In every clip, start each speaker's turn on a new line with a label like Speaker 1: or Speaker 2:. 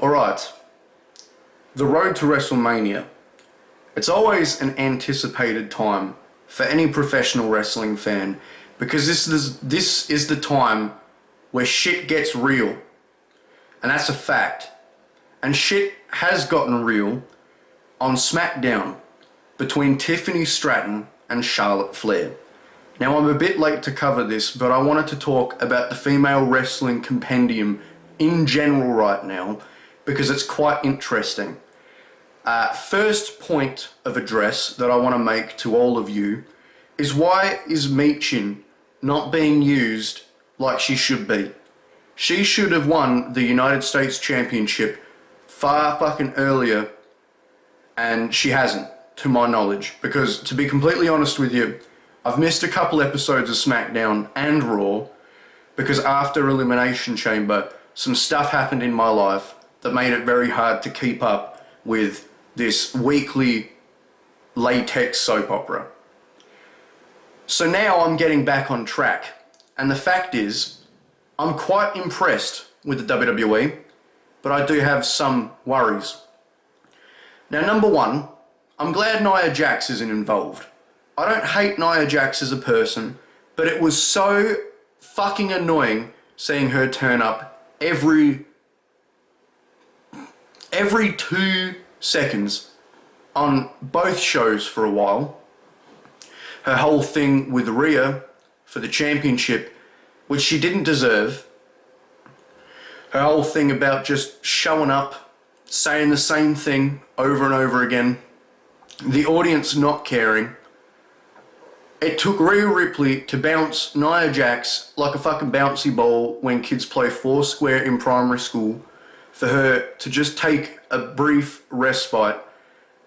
Speaker 1: Alright, the road to WrestleMania. It's always an anticipated time for any professional wrestling fan because this is the time where shit gets real. And that's a fact. And shit has gotten real on SmackDown between Tiffany Stratton and Charlotte Flair. Now, I'm a bit late to cover this, but I wanted to talk about the female wrestling compendium in general right now because it's quite interesting. First point of address that I want to make to all of you is, why is Meechin not being used like she should be? She should have won the United States Championship far fucking earlier, and she hasn't, to my knowledge. Because, to be completely honest with you, I've missed a couple episodes of SmackDown and Raw because after Elimination Chamber, some stuff happened in my life that made it very hard to keep up with this weekly latex soap opera. So now I'm getting back on track, and the fact is, I'm quite impressed with the WWE, but I do have some worries. Now, number one, I'm glad Nia Jax isn't involved. I don't hate Nia Jax as a person, but it was so fucking annoying seeing her turn up every 2 seconds on both shows for a while. Her whole thing with Rhea for the championship, which she didn't deserve. Her whole thing about just showing up, saying the same thing over and over again. The audience not caring. It took Rhea Ripley to bounce Nia Jax like a fucking bouncy ball when kids play foursquare in primary school, for her to just take a brief respite.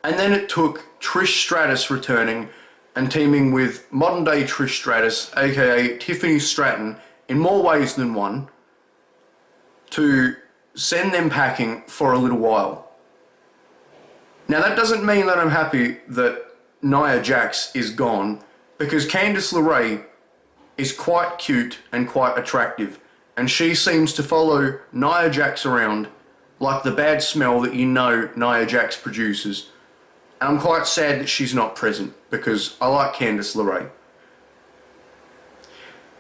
Speaker 1: And then it took Trish Stratus returning and teaming with modern day Trish Stratus, aka Tiffany Stratton, in more ways than one, to send them packing for a little while. Now, that doesn't mean that I'm happy that Nia Jax is gone, because Candice LeRae is quite cute and quite attractive, and she seems to follow Nia Jax around like the bad smell that you know Nia Jax produces. And I'm quite sad that she's not present, because I like Candice LeRae.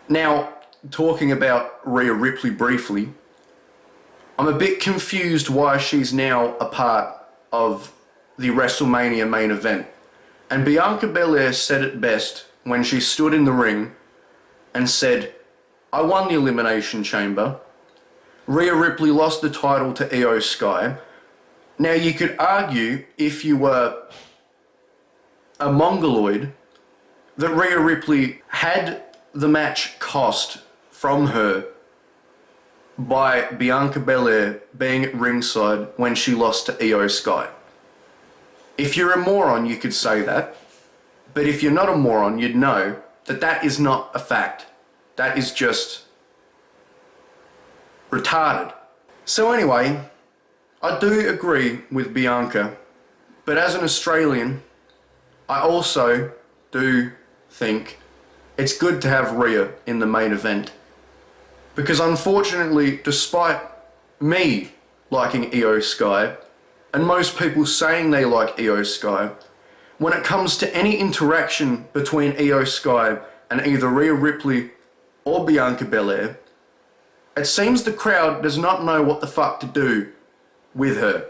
Speaker 1: Now, talking about Rhea Ripley briefly, I'm a bit confused why she's now a part of the WrestleMania main event. And Bianca Belair said it best when she stood in the ring and said, "I won the Elimination Chamber. Rhea Ripley lost the title to Io Sky." Now, you could argue, if you were a mongoloid, that Rhea Ripley had the match cost from her by Bianca Belair being at ringside when she lost to Io Sky. If you're a moron, you could say that. But if you're not a moron, you'd know that that is not a fact. That is just retarded. So anyway, I do agree with Bianca, but as an Australian, I also do think it's good to have Rhea in the main event. Because unfortunately, despite me liking Io Sky, and most people saying they like Io Sky, when it comes to any interaction between Io Sky and either Rhea Ripley or Bianca Belair, it seems the crowd does not know what the fuck to do with her.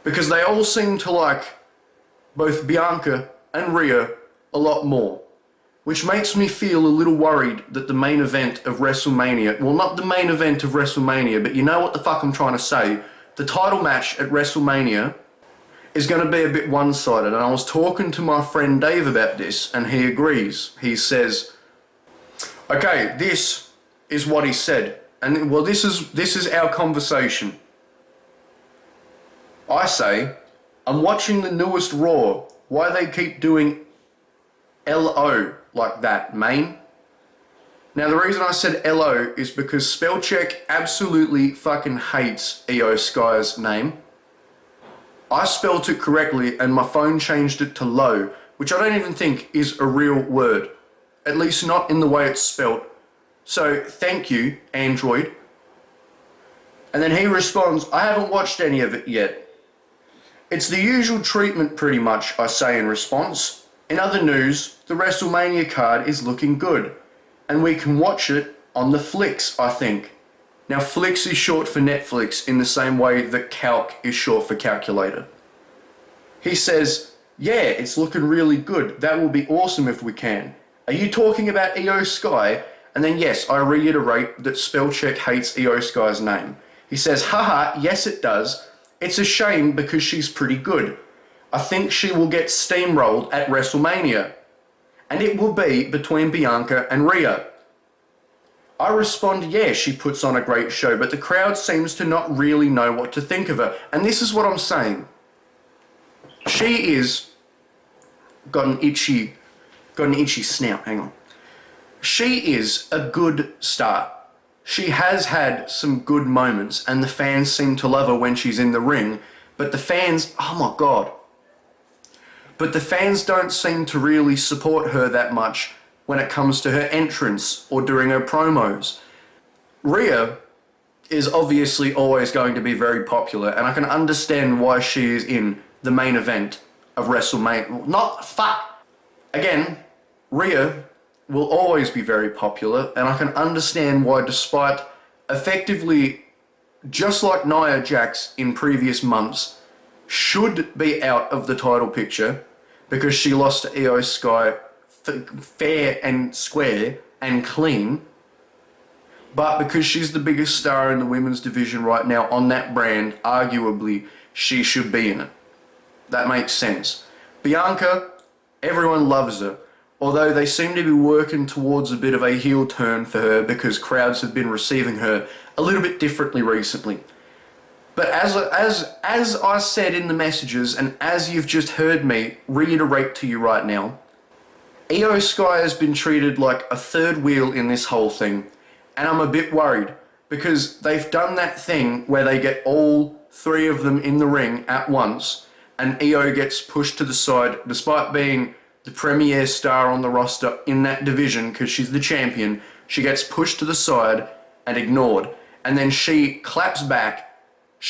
Speaker 1: Because they all seem to like both Bianca and Rhea a lot more. Which makes me feel a little worried that the main event of WrestleMania, well, not the main event of WrestleMania, but you know what the fuck I'm trying to say, the title match at WrestleMania is going to be a bit one-sided. And I was talking to my friend Dave about this, and he agrees. He says, okay, this is what he said. And, well, this is our conversation. I say, I'm watching the newest Raw. Why they keep doing LO like that, main? Now, the reason I said LO is because Spellcheck absolutely fucking hates Io Sky's name. I spelt it correctly and my phone changed it to low, which I don't even think is a real word. At least not in the way it's spelt. So, thank you, Android. And then he responds, I haven't watched any of it yet. It's the usual treatment pretty much, I say in response. In other news, the WrestleMania card is looking good, and we can watch it on the Flicks, I think. Now, Flicks is short for Netflix in the same way that Calc is short for calculator. He says, yeah, it's looking really good. That will be awesome if we can. Are you talking about Io Sky? And then yes, I reiterate that Spellcheck hates Io Sky's name. He says, haha, yes it does. It's a shame because she's pretty good. I think she will get steamrolled at WrestleMania. And it will be between Bianca and Rhea. I respond, yeah, she puts on a great show, but the crowd seems to not really know what to think of her. And this is what I'm saying. She is... got an itchy snout, hang on. She is a good star. She has had some good moments, and the fans seem to love her when she's in the ring, but the fans, oh my god. But the fans don't seem to really support her that much when it comes to her entrance or during her promos. Rhea is obviously always going to be very popular, and I can understand why she is in the main event of WrestleMania. Again, Rhea will always be very popular, and I can understand why, despite effectively, just like Nia Jax in previous months, should be out of the title picture because she lost to Io Sky fair and square and clean, but because she's the biggest star in the women's division right now on that brand, arguably, she should be in it. That makes sense. Bianca, everyone loves her. Although they seem to be working towards a bit of a heel turn for her because crowds have been receiving her a little bit differently recently. But as I said in the messages, and as you've just heard me reiterate to you right now, Io Sky has been treated like a third wheel in this whole thing, and I'm a bit worried because they've done that thing where they get all three of them in the ring at once, and Io gets pushed to the side despite being the premier star on the roster in that division because she's the champion. She gets pushed to the side and ignored, and then she claps back.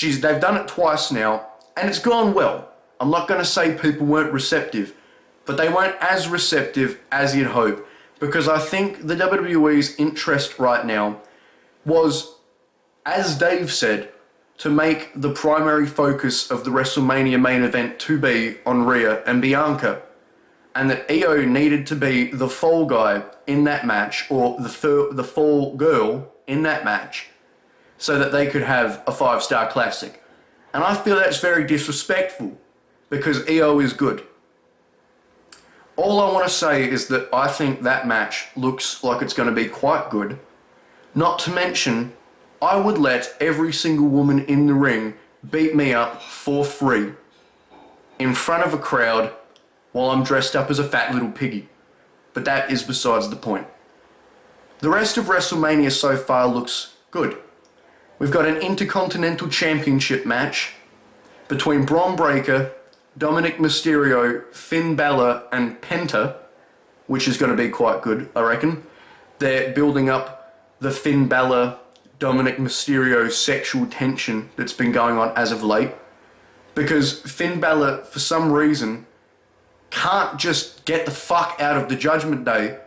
Speaker 1: They've done it twice now, and it's gone well. I'm not going to say people weren't receptive, but they weren't as receptive as you'd hope, because I think the WWE's interest right now was, as Dave said, to make the primary focus of the WrestleMania main event to be on Rhea and Bianca, and that Io needed to be the fall guy in that match, or the fall girl in that match, so that they could have a 5-star classic. And I feel that's very disrespectful, because Io is good. All I want to say is that I think that match looks like it's going to be quite good. Not to mention, I would let every single woman in the ring beat me up for free in front of a crowd while I'm dressed up as a fat little piggy. But that is besides the point. The rest of WrestleMania so far looks good. We've got an Intercontinental Championship match between Bron Breakker, Dominic Mysterio, Finn Balor, and Penta, which is going to be quite good, I reckon. They're building up the Finn Balor, Dominic Mysterio sexual tension that's been going on as of late. Because Finn Balor, for some reason, can't just get the fuck out of the Judgment Day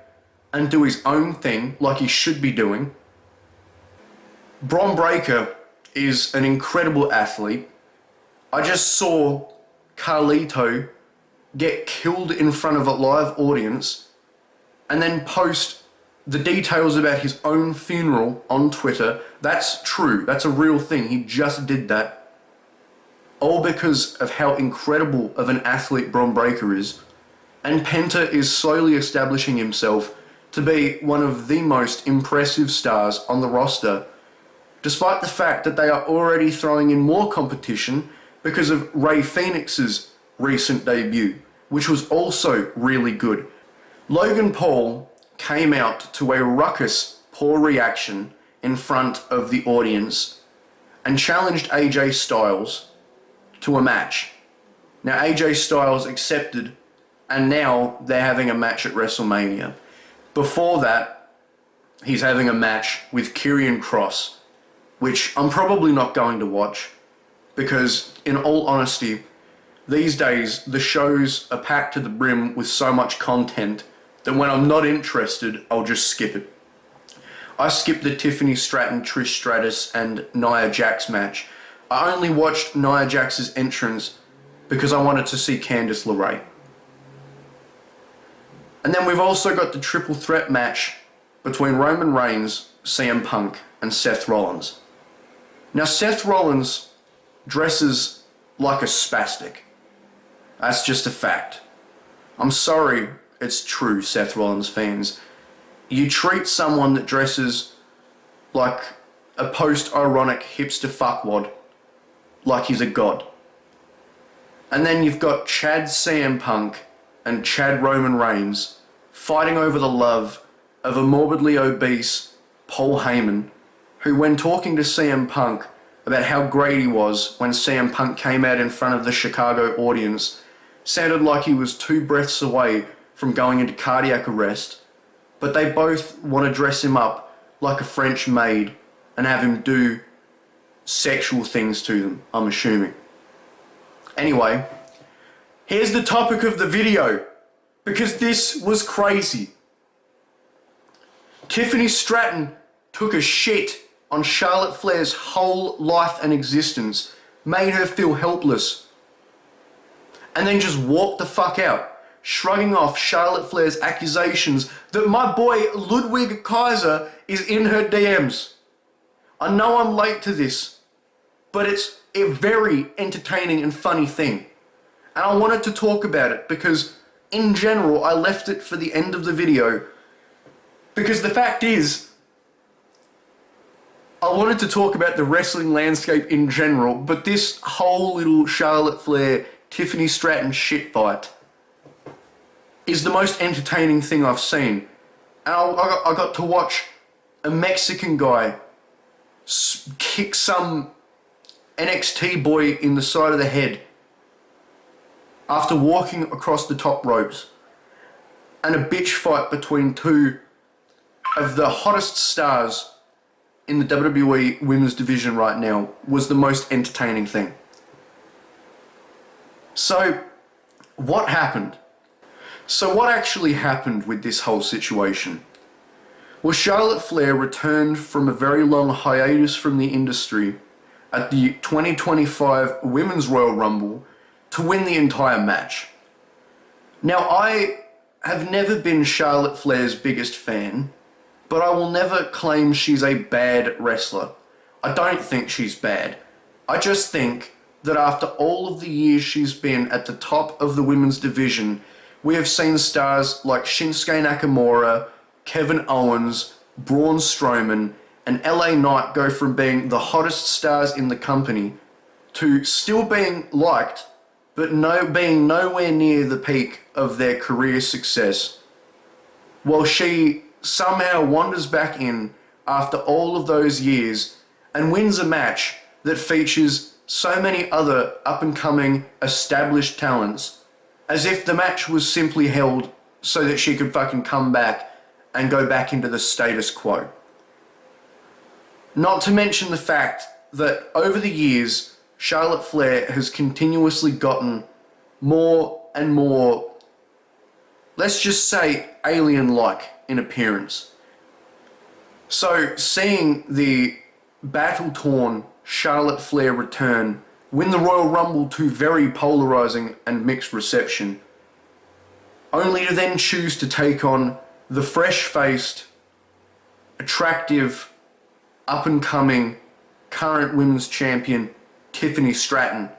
Speaker 1: and do his own thing like he should be doing. Bron Breakker is an incredible athlete. I just saw Carlito get killed in front of a live audience and then post the details about his own funeral on Twitter. That's true. That's a real thing. He just did that. All because of how incredible of an athlete Bron Breakker is. And Penta is slowly establishing himself to be one of the most impressive stars on the roster, despite the fact that they are already throwing in more competition because of Rey Fenix's recent debut, which was also really good. Logan Paul came out to a ruckus poor reaction in front of the audience and challenged AJ Styles to a match. Now AJ Styles accepted, and now they're having a match at WrestleMania. Before that, he's having a match with Karrion Kross, which I'm probably not going to watch because, in all honesty, these days the shows are packed to the brim with so much content that when I'm not interested, I'll just skip it. I skipped the Tiffany Stratton, Trish Stratus and Nia Jax match. I only watched Nia Jax's entrance because I wanted to see Candice LeRae. And then we've also got the triple threat match between Roman Reigns, CM Punk and Seth Rollins. Now Seth Rollins dresses like a spastic. That's just a fact. I'm sorry, it's true, Seth Rollins fans. You treat someone that dresses like a post-ironic hipster fuckwad like he's a god. And then you've got Chad CM Punk and Chad Roman Reigns fighting over the love of a morbidly obese Paul Heyman, who, when talking to CM Punk about how great he was when CM Punk came out in front of the Chicago audience, sounded like he was 2 breaths away from going into cardiac arrest, but they both want to dress him up like a French maid and have him do sexual things to them, I'm assuming. Anyway, here's the topic of the video, because this was crazy. Tiffany Stratton took a shit on Charlotte Flair's whole life and existence, made her feel helpless, and then just walked the fuck out, shrugging off Charlotte Flair's accusations that my boy Ludwig Kaiser is in her DMs. I know I'm late to this, but it's a very entertaining and funny thing. And I wanted to talk about it because, in general, I left it for the end of the video. Because the fact is, I wanted to talk about the wrestling landscape in general, but this whole little Charlotte Flair, Tiffany Stratton shit fight is the most entertaining thing I've seen. And I got to watch a Mexican guy kick some NXT boy in the side of the head after walking across the top ropes. And a bitch fight between 2 of the hottest stars in the WWE Women's Division right now was the most entertaining thing. So, what happened? So what actually happened with this whole situation? Well, Charlotte Flair returned from a very long hiatus from the industry at the 2025 Women's Royal Rumble to win the entire match. Now, I have never been Charlotte Flair's biggest fan, but I will never claim she's a bad wrestler. I don't think she's bad. I just think that after all of the years she's been at the top of the women's division, we have seen stars like Shinsuke Nakamura, Kevin Owens, Braun Strowman, and LA Knight go from being the hottest stars in the company to still being liked, but being nowhere near the peak of their career success, while she somehow wanders back in after all of those years and wins a match that features so many other up-and-coming established talents, as if the match was simply held so that she could fucking come back and go back into the status quo. Not to mention the fact that over the years, Charlotte Flair has continuously gotten more and more, let's just say, alien-like in appearance. So seeing the battle-torn Charlotte Flair return, win the Royal Rumble to very polarizing and mixed reception, only to then choose to take on the fresh-faced, attractive, up-and-coming, current women's champion, Tiffany Stratton.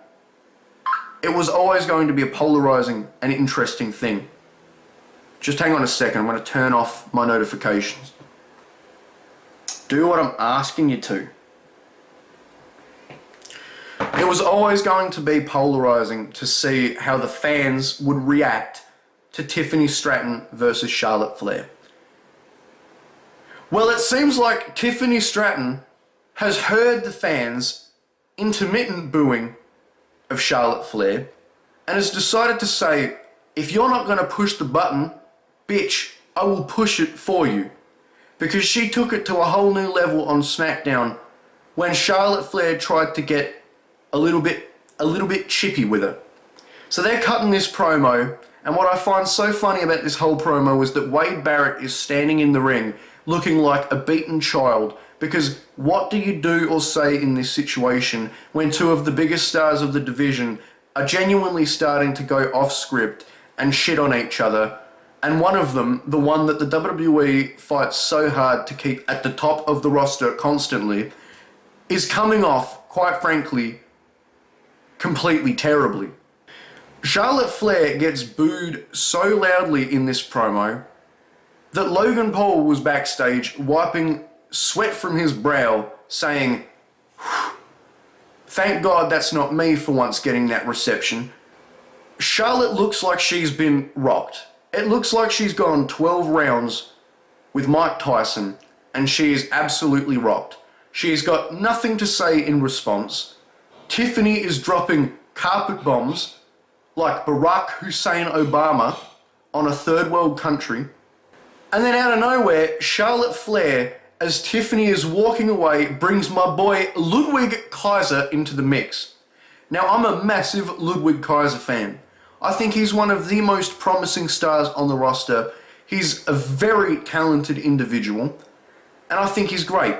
Speaker 1: It was always going to be a polarizing and interesting thing. Just hang on a second, I'm going to turn off my notifications. Do what I'm asking you to. It was always going to be polarizing to see how the fans would react to Tiffany Stratton versus Charlotte Flair. Well, it seems like Tiffany Stratton has heard the fans' intermittent booing of Charlotte Flair and has decided to say, if you're not going to push the button, bitch, I will push it for you. Because she took it to a whole new level on SmackDown when Charlotte Flair tried to get a little bit chippy with her. So they're cutting this promo, and what I find so funny about this whole promo is that Wade Barrett is standing in the ring looking like a beaten child, because what do you do or say in this situation when two of the biggest stars of the division are genuinely starting to go off script and shit on each other, and one of them, the one that the WWE fights so hard to keep at the top of the roster constantly, is coming off, quite frankly, completely terribly. Charlotte Flair gets booed so loudly in this promo that Logan Paul was backstage wiping sweat from his brow, saying, "Thank God that's not me for once getting that reception." Charlotte looks like she's been rocked. It looks like she's gone 12 rounds with Mike Tyson, and she is absolutely rocked. She's got nothing to say in response. Tiffany is dropping carpet bombs like Barack Hussein Obama on a third world country. And then out of nowhere, Charlotte Flair, as Tiffany is walking away, brings my boy Ludwig Kaiser into the mix. Now, I'm a massive Ludwig Kaiser fan. I think he's one of the most promising stars on the roster. He's a very talented individual, and I think he's great.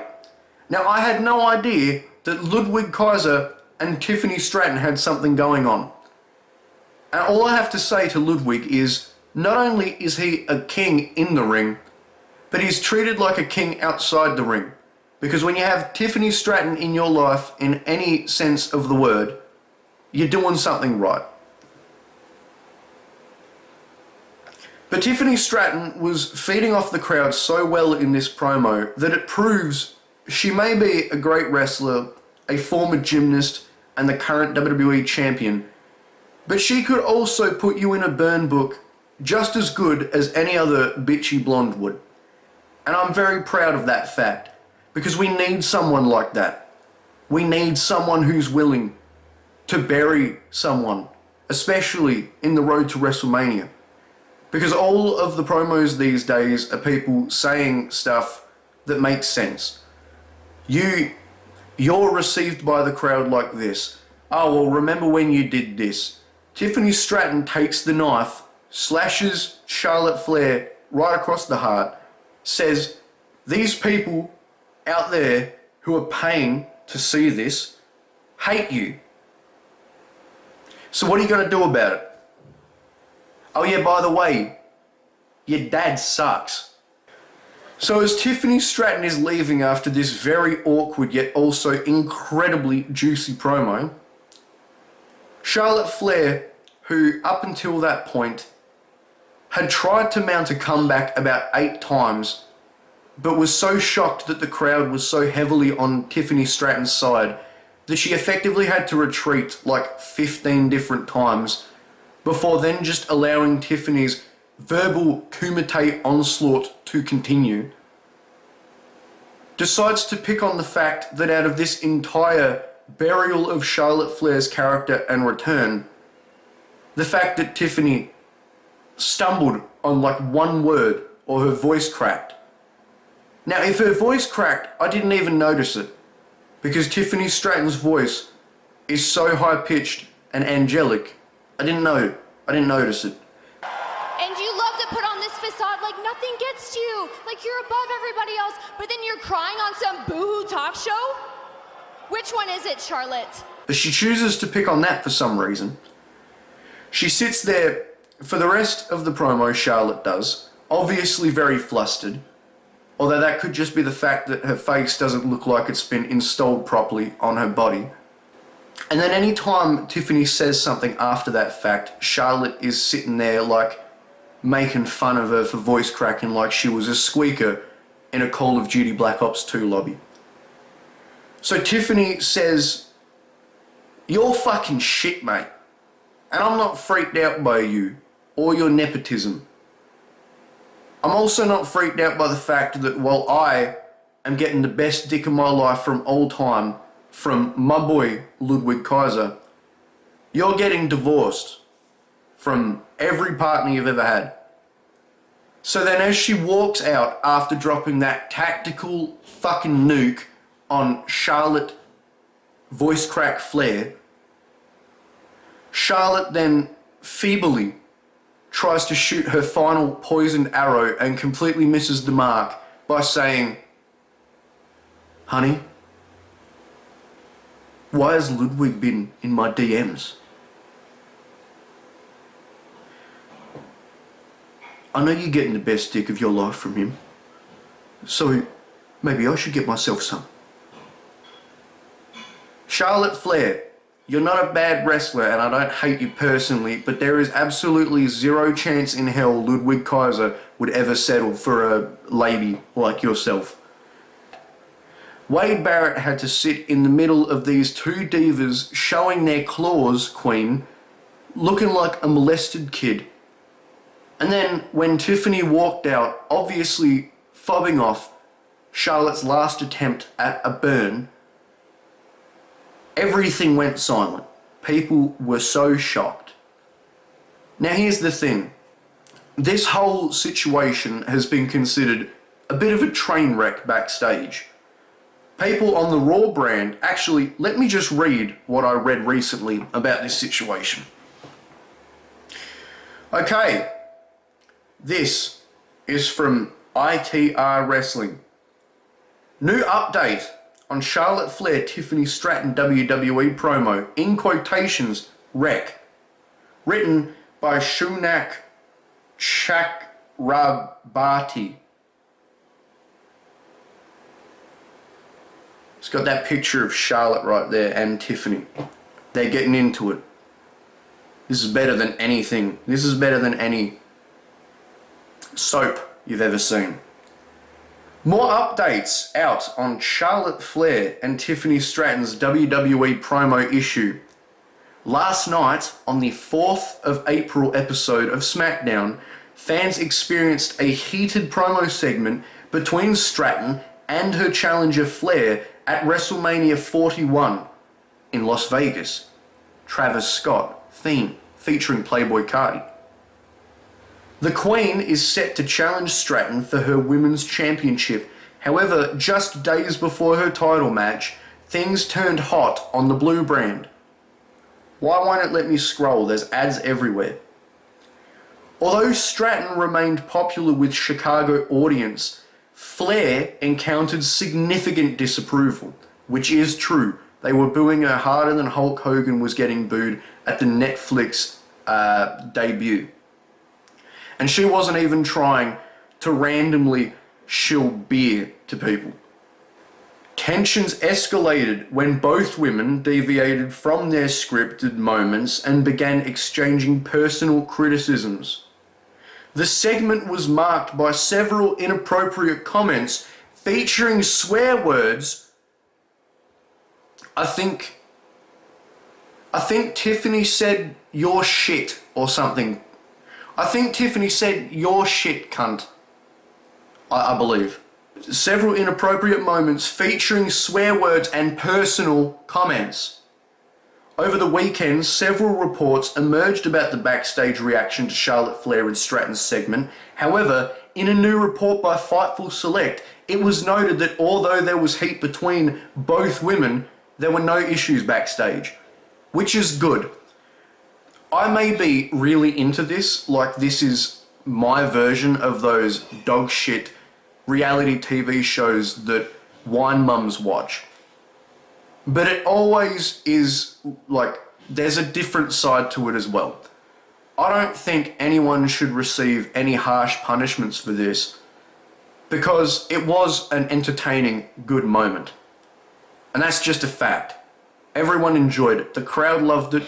Speaker 1: Now, I had no idea that Ludwig Kaiser and Tiffany Stratton had something going on. And all I have to say to Ludwig is, not only is he a king in the ring, but he's treated like a king outside the ring. Because when you have Tiffany Stratton in your life, in any sense of the word, you're doing something right. But Tiffany Stratton was feeding off the crowd so well in this promo that it proves she may be a great wrestler, a former gymnast, and the current WWE champion, but she could also put you in a burn book just as good as any other bitchy blonde would. And I'm very proud of that fact, because we need someone like that. We need someone who's willing to bury someone, especially in the road to WrestleMania. Because all of the promos these days are people saying stuff that makes sense. You're received by the crowd like this. "Oh, well, remember when you did this?" Tiffany Stratton takes the knife, slashes Charlotte Flair right across the heart, says, "These people out there who are paying to see this hate you. So what are you going to do about it? Oh yeah, by the way, your dad sucks." So as Tiffany Stratton is leaving after this very awkward yet also incredibly juicy promo, Charlotte Flair, who up until that point had tried to mount a comeback about 8 times, but was so shocked that the crowd was so heavily on Tiffany Stratton's side that she effectively had to retreat like 15 different times before then just allowing Tiffany's verbal kumite onslaught to continue, decides to pick on the fact that out of this entire burial of Charlotte Flair's character and return, the fact that Tiffany stumbled on like one word or her voice cracked. Now, if her voice cracked, I didn't even notice it, because Tiffany Stratton's voice is so high-pitched and angelic. I didn't notice it.
Speaker 2: And you love to put on this facade like nothing gets to you, like you're above everybody else, but then you're crying on some boo-hoo talk show? Which one is it, Charlotte?
Speaker 1: But she chooses to pick on that for some reason. She sits there for the rest of the promo, Charlotte does, obviously very flustered, although that could just be the fact that her face doesn't look like it's been installed properly on her body. And then any time Tiffany says something after that fact, Charlotte is sitting there like making fun of her for voice cracking like she was a squeaker in a Call of Duty Black Ops 2 lobby. So Tiffany says, "You're fucking shit, mate. And I'm not freaked out by you or your nepotism. I'm also not freaked out by the fact that while I am getting the best dick of my life from all time from my boy Ludwig Kaiser, you're getting divorced from every partner you've ever had." So then as she walks out after dropping that tactical fucking nuke on Charlotte voice crack Flair, Charlotte then feebly tries to shoot her final poisoned arrow and completely misses the mark by saying, "Honey, why has Ludwig been in my DMs? I know you're getting the best dick of your life from him, so maybe I should get myself some." Charlotte Flair, you're not a bad wrestler and I don't hate you personally, but there is absolutely zero chance in hell Ludwig Kaiser would ever settle for a lady like yourself. Wade Barrett had to sit in the middle of these two divas showing their claws, Queen, looking like a molested kid. And then when Tiffany walked out, obviously fobbing off Charlotte's last attempt at a burn, everything went silent. People were so shocked. Now here's the thing. This whole situation has been considered a bit of a train wreck backstage. People on the Raw brand, actually, let me just read what I read recently about this situation. Okay, this is from ITR Wrestling. New update on Charlotte Flair Tiffany Stratton WWE promo, in quotations, wreck. Written by Shunak Chakrabati. It's got that picture of Charlotte right there and Tiffany. They're getting into it. This is better than anything. This is better than any soap you've ever seen. More updates out on Charlotte Flair and Tiffany Stratton's WWE promo issue. Last night, on the 4th of April episode of SmackDown, fans experienced a heated promo segment between Stratton and her challenger Flair at WrestleMania 41 in Las Vegas. Travis Scott theme featuring Playboy Cardi. The Queen is set to challenge Stratton for her Women's Championship. However, just days before her title match, things turned hot on the Blue brand. Why won't it let me scroll? There's ads everywhere. Although Stratton remained popular with Chicago audience, Flair encountered significant disapproval, which is true. They were booing her harder than Hulk Hogan was getting booed at the Netflix debut. And she wasn't even trying to randomly shill beer to people. Tensions escalated when both women deviated from their scripted moments and began exchanging personal criticisms. The segment was marked by several inappropriate comments featuring swear words. I think Tiffany said, "You're shit," or something. I think Tiffany said, "You're shit, cunt." I believe. Several inappropriate moments featuring swear words and personal comments. Over the weekend, several reports emerged about the backstage reaction to Charlotte Flair and Stratton's segment. However, in a new report by Fightful Select, it was noted that although there was heat between both women, there were no issues backstage, which is good. I may be really into this, like this is my version of those dog shit reality TV shows that wine mums watch. But it always is like, there's a different side to it as well. I don't think anyone should receive any harsh punishments for this because it was an entertaining, good moment. And that's just a fact. Everyone enjoyed it. The crowd loved it.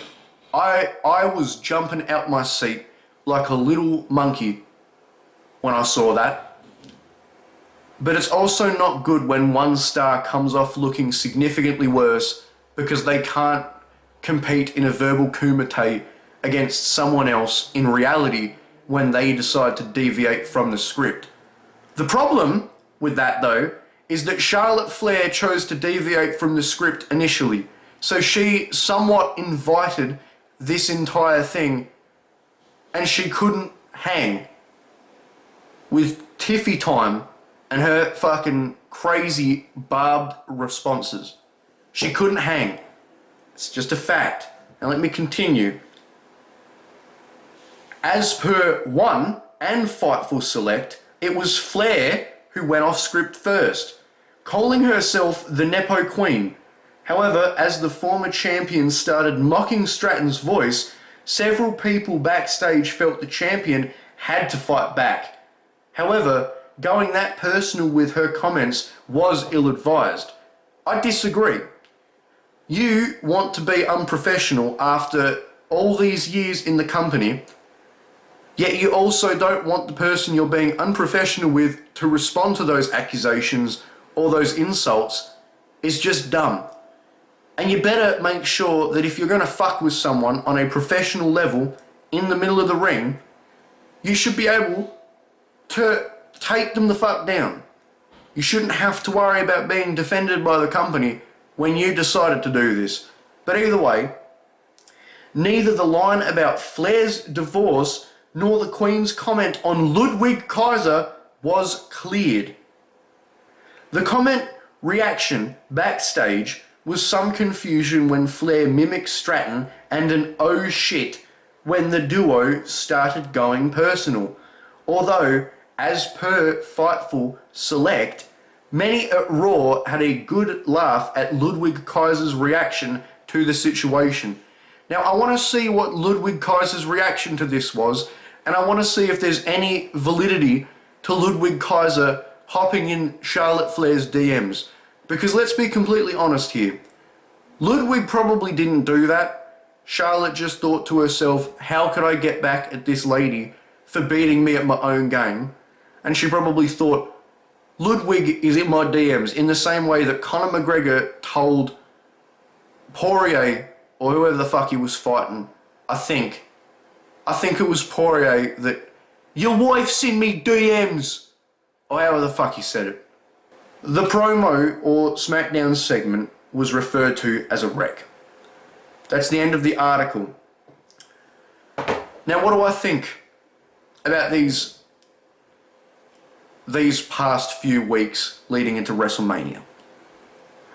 Speaker 1: I was jumping out my seat like a little monkey when I saw that. But it's also not good when one star comes off looking significantly worse because they can't compete in a verbal kumite against someone else in reality when they decide to deviate from the script. The problem with that, though, is that Charlotte Flair chose to deviate from the script initially, so she somewhat invited this entire thing, and she couldn't hang with Tiffy time and her fucking crazy, barbed responses. She couldn't hang. It's just a fact. Now let me continue. As per One and Fightful Select, it was Flair who went off script first, calling herself the Nepo Queen. However, as the former champion started mocking Stratton's voice, several people backstage felt the champion had to fight back. However, going that personal with her comments was ill-advised. I disagree. You want to be unprofessional after all these years in the company, yet you also don't want the person you're being unprofessional with to respond to those accusations or those insults. Is just dumb. And you better make sure that if you're going to fuck with someone on a professional level in the middle of the ring, you should be able to take them the fuck down. You shouldn't have to worry about being defended by the company when you decided to do this. But either way, neither the line about Flair's divorce nor the Queen's comment on Ludwig Kaiser was cleared. The comment reaction backstage was some confusion when Flair mimicked Stratton and an oh shit when the duo started going personal. Although, as per Fightful Select, many at Raw had a good laugh at Ludwig Kaiser's reaction to the situation. Now, I want to see what Ludwig Kaiser's reaction to this was, and I want to see if there's any validity to Ludwig Kaiser hopping in Charlotte Flair's DMs. Because let's be completely honest here. Ludwig probably didn't do that. Charlotte just thought to herself, how could I get back at this lady for beating me at my own game? And she probably thought, Ludwig is in my DMs in the same way that Conor McGregor told Poirier, or whoever the fuck he was fighting, I think it was Poirier, that your wife's in me DMs, or however the fuck he said it. The promo or SmackDown segment was referred to as a wreck. That's the end of the article. Now, what do I think about these past few weeks leading into WrestleMania?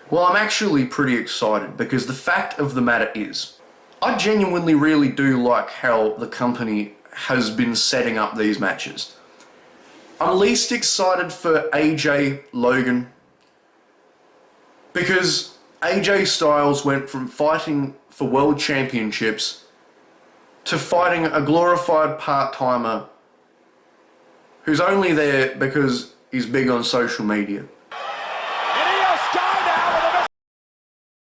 Speaker 1: Well, I'm actually pretty excited because the fact of the matter is, I genuinely really do like how the company has been setting up these matches. I'm least excited for AJ Logan because AJ Styles went from fighting for world championships to fighting a glorified part-timer who's only there because he's big on social media.